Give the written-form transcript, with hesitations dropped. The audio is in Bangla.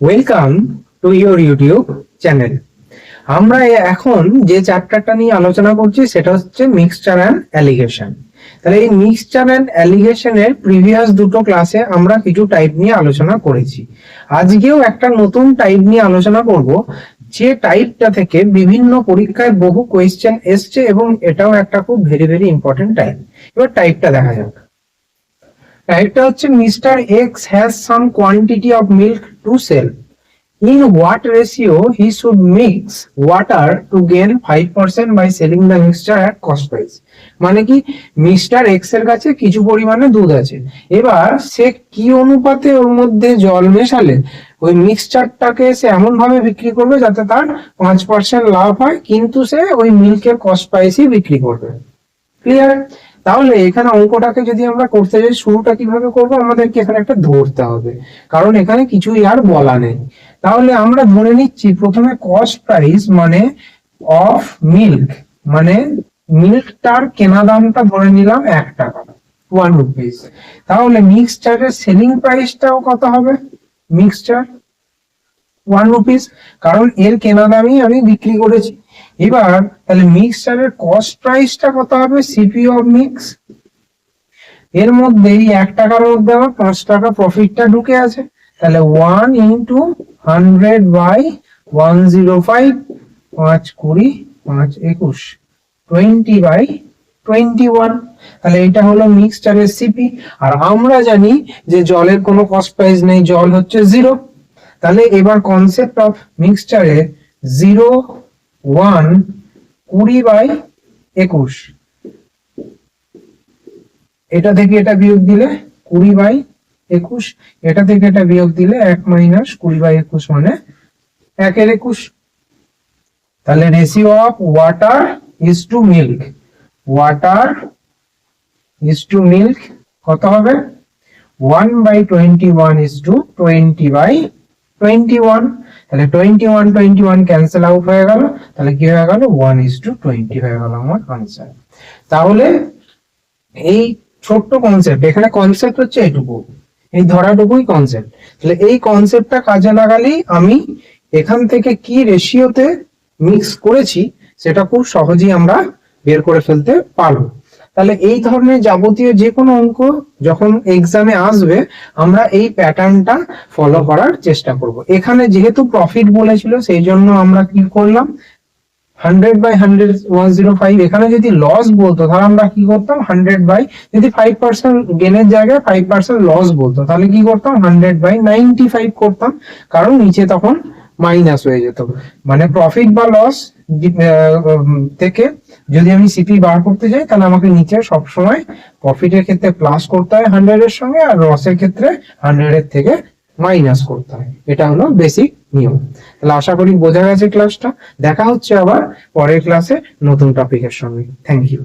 Welcome to your YouTube channel. আমরা এখন যে চ্যাপ্টারটা নিয়ে আলোচনা করছি সেটা হচ্ছে মিক্সচার অ্যান্ড অ্যালিগেশন। তাহলে এই মিক্সচার অ্যান্ড অ্যালিগেশনের প্রিভিয়াস দুটো ক্লাসে আমরা কিছু টাইপ নিয়ে আলোচনা করেছি। আজকেও একটা নতুন টাইপ নিয়ে আলোচনা করব, যে টাইপটা থেকে বিভিন্ন পরীক্ষায় বহু কোয়েশ্চেন এসছে এবং এটাও একটা খুব ভেরি ভেরি ইম্পর্টেন্ট টাইপ। এবার টাইপটা দেখা যাক। টাইপটা হচ্ছে mister X has some quantity of milk to sell. In what ratio he should mix water to gain 5% by selling the mixture at cost price? মানে কি, মিস্টার এক্স এর কাছে কিছু পরিমাণে দুধ আছে, এবার সে কি অনুপাতে ওর মধ্যে জল মেশালে ওই মিক্সচারটাকে সে এমন ভাবে বিক্রি করবে যাতে তার 5% লাভ হয়, কিন্তু সে ওই মিল্কের কস্ট প্রাইসই বিক্রি করবে। ক্লিয়ার? তাহলে এখানে অঙ্কটাকে যদি আমরা করতে যাই, শুরুটা কিভাবে করব, আমাদেরকে এখানে একটা ধরতে হবে, কারণ এখানে কিছুই আর বলা নেই। তাহলে আমরা ধরে নিচ্ছি প্রথমে কস্ট প্রাইস মানে অফ মিল্ক, মানে মিল্কটার কেনা দামটা ধরে নিলাম 1 টাকা, 1 রুপিস। তাহলে মিক্সচারের সেলিং প্রাইসটাও কত হবে? মিক্সচার 1 রুপিস, কারণ এর কেনা দামই আমি বিক্রি করেছি। এবার তাহলে মিক্সচারের কস্ট প্রাইসটা কত হবে? CP of mix. এর মধ্যে এই 1 টাকার মধ্যে আমার 5 টাকা প্রফিটটা ঢুকে আছে, তাহলে 1 ইন্টু 100 বাই 105, 5 20 5 21, 20 বাই 21। তাহলে এটা হলো মিক্সচারের সিপি। আর আমরা জানি যে জলের কোনো কস্ট প্রাইস নেই, জল হচ্ছে 0। তাহলে এবার কনসেপ্ট অফ মিক্সচারে 0 1 20 বাই 21, এটা থেকে এটা বিয়োগ দিলে 20 বাই 21, এটা থেকে এটা বিয়োগ দিলে 1 মাইনাস 20 বাই 21 মানে 1 এর 21। তাহলে ratio of water is to milk, water is to milk কত হবে? 1 বাই 21 ইজ টু 20 বাই 21। তাহলে 21 21 ক্যান্সেল আউট হয়ে গেল, তাহলে কি হয়ে গেল? 1:20 হয়ে গেল আমার আনসার। তাহলে এই ছোট্ট কনসেপ্ট, এখানে কনসেপ্ট হচ্ছে এইটুকু, এই ধরাটুকুই কনসেপ্ট। তাহলে এই কনসেপ্টটা কাজে লাগালেই আমি এখান থেকে কি রেশিওতে মিক্স করেছি সেটা খুব সহজেই আমরা বের করে ফেলতে পারবো। তাহলে এই ধরনের যাবতীয় যে কোনো অঙ্ক যখন এক্সামে আসবে, আমরা এই প্যাটার্নটা ফলো করার চেষ্টা করব। এখানে যেহেতু প্রফিট বলেছিল সেই জন্য আমরা কি করলাম, 100 বাই 100 105। এখানে যদি লস বলতো তাহলে আমরা কি করতাম, 100 বাই, যদি 5% গেনের জায়গায় 5% লস বলতো তাহলে কি করতাম, 100 বাই 95 করতাম, কারণ নিচে তখন মাইনাস হয়ে যেত। মানে প্রফিট বা লস থেকে যদি আমি সিপি বার করতে যাই তাহলে আমাকে নিচে সবসময় প্রফিটের ক্ষেত্রে প্লাস করতে হয় 100 এর সঙ্গে, আর লসের ক্ষেত্রে 100 এর থেকে মাইনাস করতে হয়। এটা হলো বেসিক নিয়ম। তাহলে আশা করি বোঝা গেছে ক্লাসটা। দেখা হচ্ছে আবার পরের ক্লাসে নতুন টপিকের সঙ্গে। Thank you.